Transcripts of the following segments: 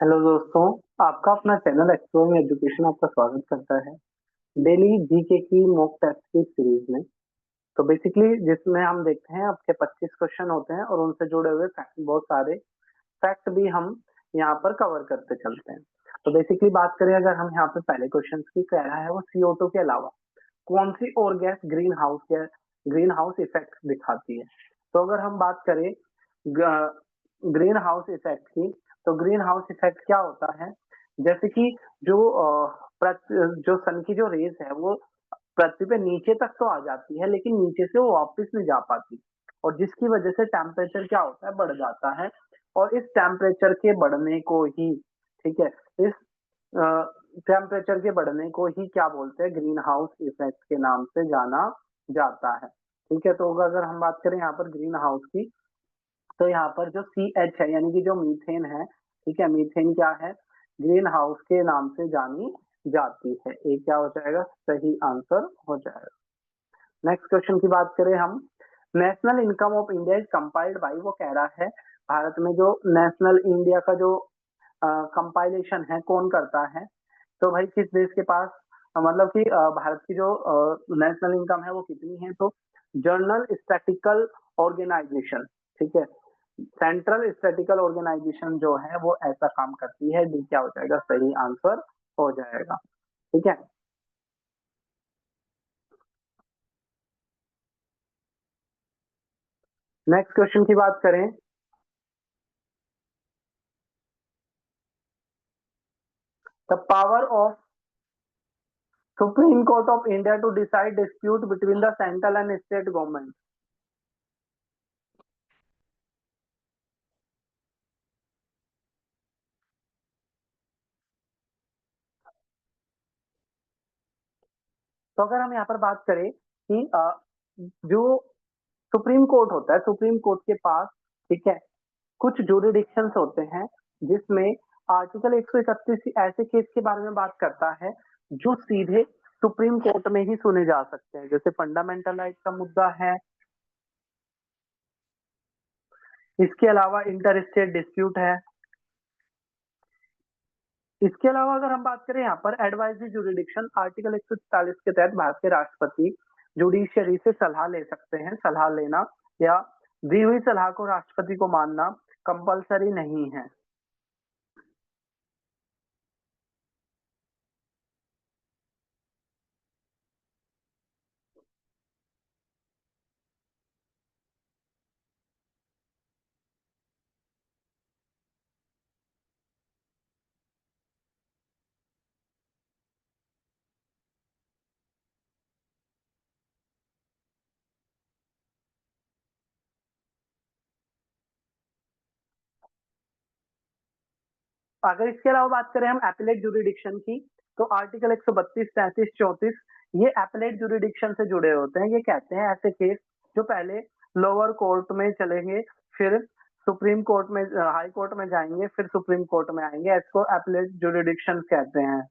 Hello दोस्तों, आपका अपना चैनल एक्सप्लोर में एजुकेशन आपका स्वागत करता है। डेली जीके की मॉक टेस्ट की सीरीज में तो बेसिकली जिसमें हम देखते हैं आपके 25 क्वेश्चन होते हैं और उनसे जुड़े हुए बहुत सारे फैक्ट भी हम यहाँ पर कवर करते चलते हैं। तो बेसिकली बात करें अगर हम यहाँ पे पहले क्वेश्चन की कह रहा है वो CO2 के अलावा कौन सी और गैस ग्रीन हाउस इफेक्ट दिखाती है। तो अगर हम बात करें ग्रीन हाउस इफेक्ट की, तो ग्रीन हाउस इफेक्ट क्या होता है, जैसे कि जो जो सन की जो रेज है वो पृथ्वी पे नीचे तक तो आ जाती है लेकिन नीचे से वो वापस नहीं जा पाती, और जिसकी वजह से टेम्परेचर क्या होता है, बढ़ जाता है। और इस टेम्परेचर के बढ़ने को ही, ठीक है, इस टेम्परेचर के बढ़ने को ही क्या बोलते हैं, ग्रीन हाउस इफेक्ट के नाम से जाना जाता है। ठीक है, तो अगर हम बात करें यहाँ पर ग्रीन हाउस की, तो यहाँ पर जो CH है यानी कि जो मीथेन है, ठीक है, मीथेन क्या है, ग्रीन हाउस के नाम से जानी जाती है। ये क्या हो जाएगा, सही आंसर हो जाएगा। नेक्स्ट क्वेश्चन की बात करें हम, national income of India is compiled by, वो कह रहा है भारत में जो नेशनल इंडिया का जो कंपाइलेशन है कौन करता है। तो भाई किस देश के पास मतलब कि भारत की जो नेशनल इनकम है वो कितनी है, तो जर्नल स्टैटिकल ऑर्गेनाइजेशन, ठीक है, सेंट्रल स्टैटिकल ऑर्गेनाइजेशन जो है वो ऐसा काम करती है। डी क्या हो जाएगा, सही आंसर हो जाएगा। ठीक है, नेक्स्ट क्वेश्चन की बात करें, the power of supreme court of India to decide dispute between the central and state government. तो अगर हम यहाँ पर बात करें कि जो सुप्रीम कोर्ट होता है, सुप्रीम कोर्ट के पास, ठीक है, कुछ जुरिडिक्शंस होते हैं जिसमें आर्टिकल 131 ऐसे केस के बारे में बात करता है जो सीधे सुप्रीम कोर्ट में ही सुने जा सकते हैं, जैसे फंडामेंटल राइट का मुद्दा है। इसके अलावा इंटर स्टेट डिस्प्यूट है। इसके अलावा अगर हम बात करें यहाँ पर एडवाइजरी जुरिडिक्शन, आर्टिकल 144 के तहत भारत के राष्ट्रपति जुडिशियरी से सलाह ले सकते हैं। सलाह लेना या दी हुई सलाह को राष्ट्रपति को मानना कंपलसरी नहीं है। अगर इसके अलावा बात करें हम एपलेट जुरिडिक्शन की, तो आर्टिकल 132, 33, 34 ये एपलेट जुरिडिक्शन से जुड़े होते हैं। ये कहते हैं ऐसे केस जो पहले लोअर कोर्ट में चलेंगे, फिर सुप्रीम कोर्ट में, हाई कोर्ट में जाएंगे, फिर सुप्रीम कोर्ट में आएंगे, इसको एपलेट जुरिडिक्शन कहते हैं।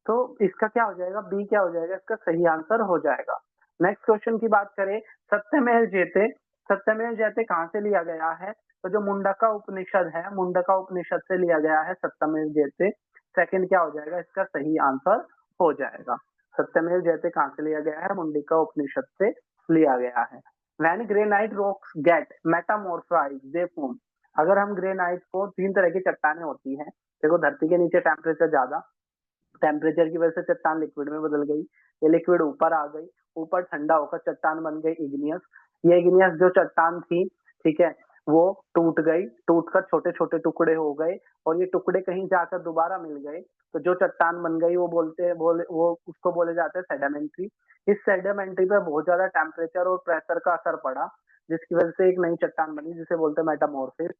तो इसका क्या हो जाएगा, बी क्या हो जाएगा, इसका सही आंसर हो जाएगा। नेक्स्ट क्वेश्चन की बात करें, सत्यमेव जयते, सत्यमेव जयते कहाँ से लिया गया है, तो जो मुंडका उपनिषद है, मुंडका उपनिषद से लिया गया है सत्यमेव जयते। सेकंड क्या हो जाएगा, इसका सही आंसर हो जाएगा। सत्यमेव जयते कहाँ से लिया गया है, मुंडका उपनिषद से लिया गया है। When granite rocks get metamorphose they form, अगर हम ग्रेनाइट को, तीन तरह की चट्टानें होती हैं, देखो धरती के नीचे टेम्परेचर ज्यादा, टेम्परेचर की वजह से चट्टान लिक्विड में बदल गई, ये लिक्विड ऊपर आ गई, ऊपर ठंडा होकर चट्टान बन गई इग्नियस। ये इग्नियस जो चट्टान थी, ठीक है, वो टूट गई, टूटकर छोटे छोटे टुकड़े हो गए, और ये टुकड़े कहीं जाकर दोबारा मिल गए, तो जो चट्टान बन गई वो बोलते हैं, बोले वो उसको बोले जाते हैं सेडिमेंट्री। इस सेडिमेंट्री पे बहुत ज्यादा टेम्परेचर और प्रेशर का असर पड़ा, जिसकी वजह से एक नई चट्टान बनी जिसे बोलते हैं मेटामॉर्फिस।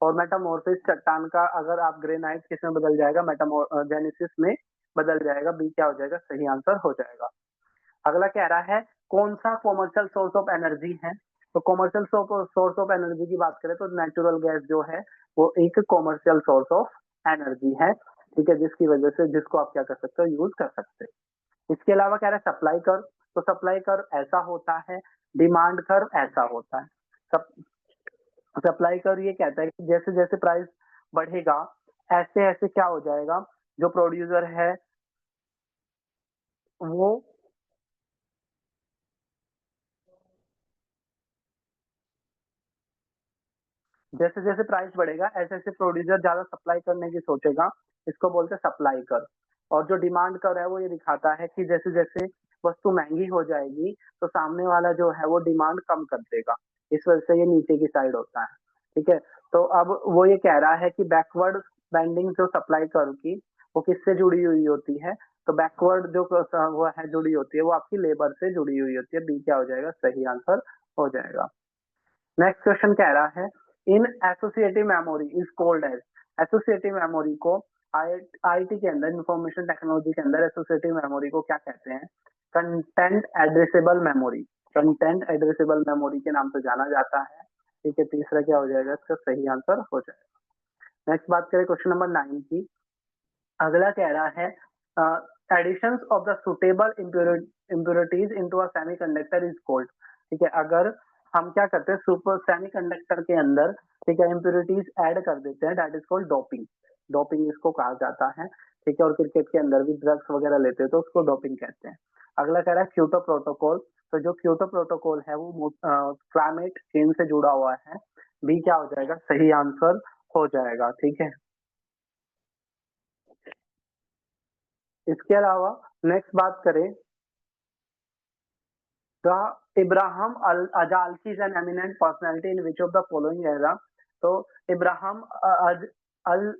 और मेटामॉर्फिस चट्टान का अगर आप ग्रेनाइट किसमें बदल जाएगा, मेटामोर्जेनेसिस में बदल जाएगा। बी क्या हो जाएगा, सही आंसर हो जाएगा। अगला कह रहा है कौन सा कॉमर्शियल सोर्स ऑफ एनर्जी है, तो कॉमर्शियल सोर्स ऑफ एनर्जी की बात करें तो नेचुरल गैस जो है वो एक कॉमर्शियल सोर्स ऑफ एनर्जी है, ठीक है, जिसकी वजह से जिसको आप क्या कर सकते हो, यूज कर सकते हो। इसके अलावा कह रहा है सप्लाई कर, तो सप्लाई कर्व ऐसा होता है, डिमांड कर्व ऐसा होता है। सप्लाई कर्व ये कहता है कि जैसे जैसे प्राइस बढ़ेगा, ऐसे ऐसे क्या हो जाएगा, जो प्रोड्यूसर है वो जैसे जैसे प्राइस बढ़ेगा, ऐसे ऐसे प्रोड्यूसर ज्यादा सप्लाई करने की सोचेगा, इसको बोलते हैं सप्लाई कर्व। और जो डिमांड कर्व है वो ये दिखाता है कि जैसे जैसे वस्तु महंगी हो जाएगी, तो सामने वाला जो है वो डिमांड कम कर देगा, इस वजह से ये नीचे की साइड होता है। ठीक है, तो अब वो ये कह रहा है कि बैकवर्ड बेंडिंग जो सप्लाई कर्व की, वो किससे जुड़ी हुई होती है, तो बैकवर्ड जो वो है जुड़ी होती है, वो आपकी लेबर से जुड़ी हुई होती है। बी क्या हो जाएगा, सही आंसर हो जाएगा। नेक्स्ट क्वेश्चन कह रहा है, in associative memory is called as, associative memory को आईटी के अंदर, इंफॉर्मेशन टेक्नोलॉजी के अंदर एसोसिएटिव मेमोरी को क्या कहते हैं, content addressable memory, content addressable memory के नाम से जाना जाता है। ठीक है, तीसरा क्या हो जाएगा, इसका सही आंसर हो जाएगा। नेक्स्ट बात करें क्वेश्चन नंबर 9 की। अगला कह रहा है, addition of the suitable impurities into a semiconductor is called. ठीक है, अगर हम क्या करते हैं, सुपर सेमीकंडक्टर के अंदर, ठीक है, इम्प्योरिटीज ऐड कर देते हैं, that is called doping. Doping इसको कहा जाता है। ठीक है, और क्रिकेट के अंदर भी ड्रग्स वगैरह लेते हैं तो उसको डोपिंग कहते हैं। अगला कह रहा है क्योटो प्रोटोकॉल। तो जो क्योटो प्रोटोकॉल है वो क्लाइमेट चेंज से जुड़ा हुआ है। बी क्या हो जाएगा, सही आंसर हो जाएगा। ठीक है, इसके अलावा नेक्स्ट बात करें, द इब्राहिम अल अजाल्की is an eminent personality in which of the following era. तो इब्राहिम अल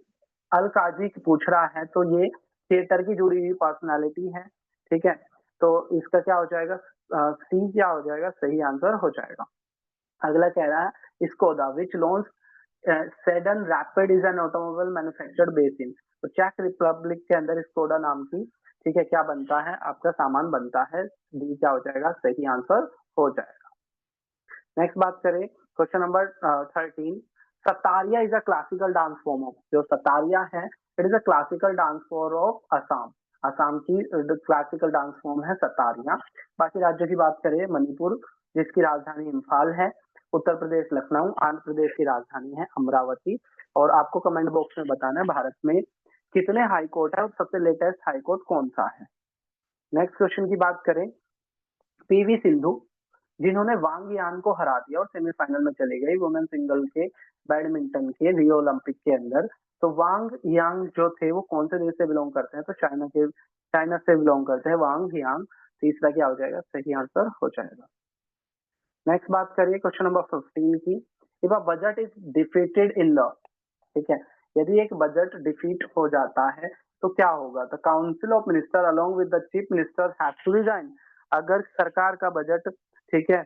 अल काजी पूछ रहा है, तो ये थिएटर की जुड़ी हुई पर्सनैलिटी है। ठीक है, तो इसका क्या हो जाएगा, सी क्या हो जाएगा, सही आंसर हो जाएगा। अगला कह रहा है, Skoda which launch sedan rapid is an automobile manufactured base in. तो चेक रिपब्लिक के अंदर स्कोडा नाम की, ठीक है, क्या बनता है, आपका सामान बनता है। डी क्या हो जाएगा, सही आंसर हो जाएगा। नेक्स्ट बात करें question number 13। Sattriya is a classical dance form of, जो सतारिया है it is a classical dance form of Assam. Assam की क्लासिकल डांस फॉर्म है सतारिया। बाकी राज्यों की बात करें, मणिपुर जिसकी राजधानी इम्फाल है, उत्तर प्रदेश लखनऊ, आंध्र प्रदेश की राजधानी है अमरावती। और आपको कमेंट बॉक्स में बताना है भारत में कितने हाई कोर्ट है और सबसे लेटेस्ट हाई कोर्ट कौन सा है। नेक्स्ट क्वेश्चन की बात करें, पीवी सिंधु जिन्होंने वांग यान को हरा दिया और सेमीफाइनल में चले गई वुमेन सिंगल के बैडमिंटन के रियो ओलंपिक के अंदर, तो वांग यांग जो थे वो कौन से देश से बिलोंग करते हैं, तो चाइना से बिलोंग करते हैं वांग यांग। तीसरा क्या हो जाएगा, सही आंसर हो जाएगा। नेक्स्ट बात करिए क्वेश्चन नंबर 15 की। If a budget is defeated in law, ठीक है, यदि एक बजट डिफीट हो जाता है तो क्या होगा, the council of minister along with the chief minister have to resign. अगर सरकार का बजट, ठीक है,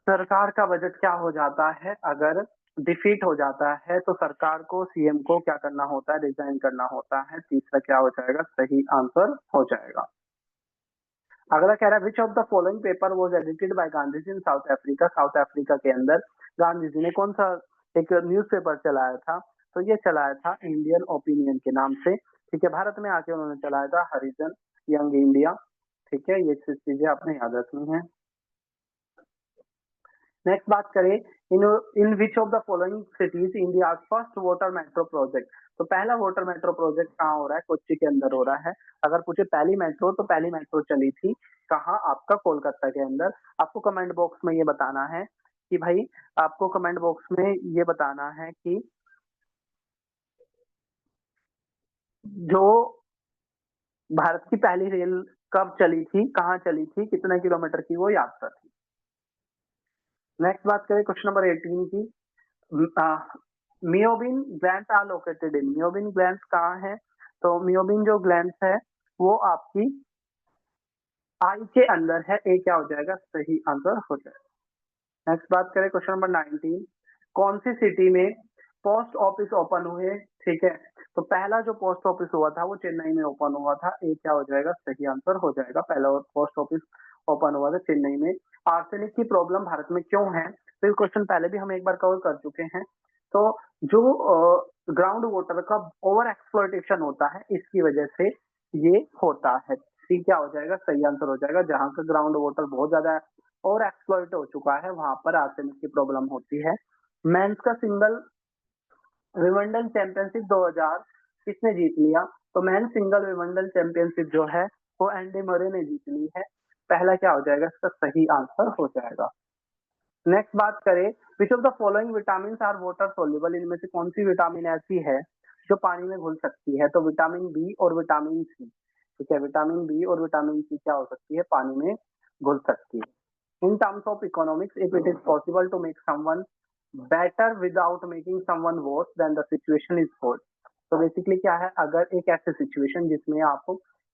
सरकार का बजट क्या हो जाता है, अगर डिफीट हो जाता है तो सरकार को, सीएम को क्या करना होता है, रिजाइन करना होता है। तीसरा क्या हो जाएगा, सही आंसर हो जाएगा। अगला कह रहा है, which of the following paper was edited by Gandhi ji in South Africa. South Africa के अंदर गांधी जी ने कौन सा एक न्यूज़पेपर चलाया था, तो ये चलाया था इंडियन ओपिनियन के नाम से। ठीक है, भारत में आके उन्होंने चलाया था हरिजन यंग इंडिया। ठीक है, ये चीजें आपने याद रखनी है। नेक्स्ट बात करें, in in which of the following cities India first water metro project. तो पहला वाटर मेट्रो प्रोजेक्ट कहाँ हो रहा है, कोच्चि के अंदर हो रहा है। अगर पूछे पहली मेट्रो, तो पहली मेट्रो चली थी कहाँ, आपका कोलकाता के अंदर। आपको कमेंट बॉक्स में ये बताना है कि भाई, आपको कमेंट बॉक्स में ये बताना है कि जो भारत की पहली रेल कब चली थी, कहाँ चली थी, कितने किलोमीटर की वो यात्रा थी। नेक्स्ट बात करें क्वेश्चन नंबर 18 की। Meibomian gland are located in, meibomian gland कहाँ है, तो मियोबिन जो ग्लैंड है वो आपकी आई के अंदर है। ए क्या हो जाएगा, सही आंसर हो जाएगा। नेक्स्ट बात करें क्वेश्चन नंबर 19। कौन सी सिटी में पोस्ट ऑफिस ओपन हुए। ठीक है, तो पहला जो पोस्ट ऑफिस हुआ था वो चेन्नई में ओपन हुआ था। ए क्या हो जाएगा, सही आंसर हो जाएगा। पहला पोस्ट ऑफिस ओपन हुआ था चेन्नई में। आर्सेनिक की प्रॉब्लम भारत में क्यों है, तो ये क्वेश्चन पहले भी हम एक बार कवर कर चुके हैं। तो जो ग्राउंड वाटर का ओवर एक्सप्लॉइटेशन होता है, इसकी वजह से ये होता है। सी क्या हो जाएगा, सही आंसर हो जाएगा। जहाँ का ग्राउंड वाटर बहुत ज्यादा और एक्सप्लॉइट हो चुका है वहां पर आर्सेनिक की प्रॉब्लम होती है। मेंस का सिंगल विंबलडन चैंपियनशिप 2000 किसने जीत लिया? तो मेन सिंगल विंबलडन चैंपियनशिप जो है वो एंडी मरे ने जीत ली है। पहला क्या हो जाएगा, इसका सही आंसर हो जाएगा। नेक्स्ट बात करें, which of the following vitamin are water soluble, इनमें से कौन सी विटामिन ऐसी है जो पानी में घुल सकती है? तो विटामिन बी और विटामिन सी। ठीक है, विटामिन बी और विटामिन सी क्या हो सकती है, पानी में घुल सकती है। In terms of economics, if it is possible to make someone better without making someone worse then the situation is good. तो बेसिकली क्या है, अगर एक ऐसी सिचुएशन जिसमें आप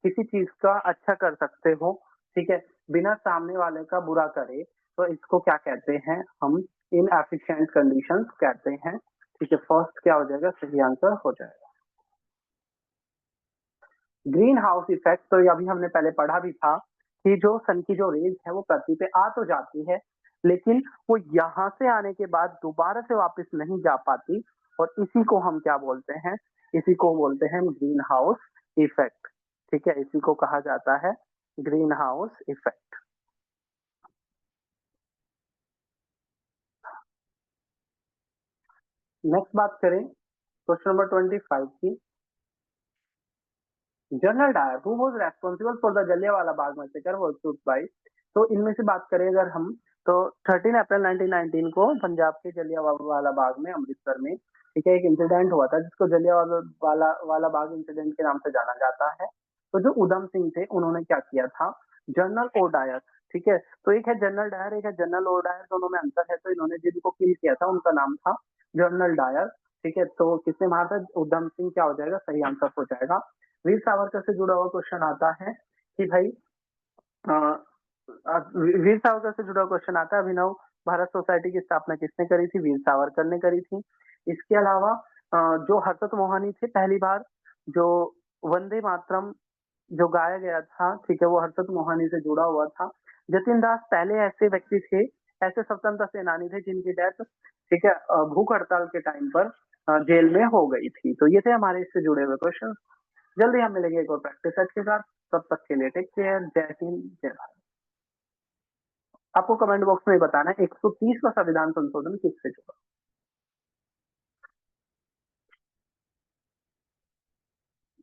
किसी चीज का अच्छा कर सकते हो, ठीक है, बिना सामने वाले का बुरा करे, तो इसको क्या कहते हैं, हम इन एफिशिएंट कंडीशंस कहते हैं। ठीक है, फर्स्ट क्या हो जाएगा, सही आंसर हो जाएगा। ग्रीन हाउस इफेक्ट, तो ये अभी हमने पहले पढ़ा भी था कि जो सन की जो रेज है वो पृथ्वी पे आ तो जाती है, लेकिन वो यहाँ से आने के बाद दोबारा से वापस नहीं जा पाती, और इसी को हम क्या बोलते हैं, इसी को बोलते हैं ग्रीन हाउस इफेक्ट। ठीक है, इसी को कहा जाता है ग्रीन हाउस इफेक्ट। नेक्स्ट बात करें क्वेश्चन नंबर 25 की। General Dyer who was responsible for the Jallianwala Bagh massacre was shot by. तो इनमें से बात करें अगर हम, तो 13 अप्रैल 1919 को पंजाब के जलियांवाला बाग में अमृतसर में, ठीक है, एक इंसिडेंट हुआ था जिसको जलियांवाला वाला बाग इंसिडेंट के नाम से जाना जाता है। तो जो उधम सिंह थे उन्होंने क्या किया था, जनरल ओ डायर, ठीक है, तो एक है जनरल डायर, एक है जनरल ओ डायर, दोनों में अंतर है। तो इन्होंने जिनको किल किया था उनका नाम था जनरल डायर। ठीक है, तो किसने मारा था, उधम सिंह, क्या हो जाएगा, सही आंसर हो जाएगा। वीर सावरकर से जुड़ा हुआ क्वेश्चन आता है कि भाई वीर सावरकर से जुड़ा क्वेश्चन आता है, अभिनव भारत सोसाइटी की स्थापना किसने करी थी? वीर सावरकर ने करी थी। इसके अलावा जो हर्षद मोहानी थे, पहली बार जो वंदे मातरम जो गाया गया था, ठीक है, वो हर्षद मोहानी से जुड़ा हुआ था। जतिन दास पहले ऐसे व्यक्ति थे, ऐसे स्वतंत्रता सेनानी थे जिनकी डेथ, ठीक है, भूख हड़ताल के टाइम पर जेल में हो गई थी। तो ये थे हमारे इससे जुड़े हुए क्वेश्चन। जल्दी हम मिलेंगे एक और प्रैक्टिस सेट के साथ। तब तक के लिए टेक केयर, जय हिंद, जय भारत। आपको कमेंट बॉक्स में बताना है 130वां संविधान संशोधन किससे जुड़ा।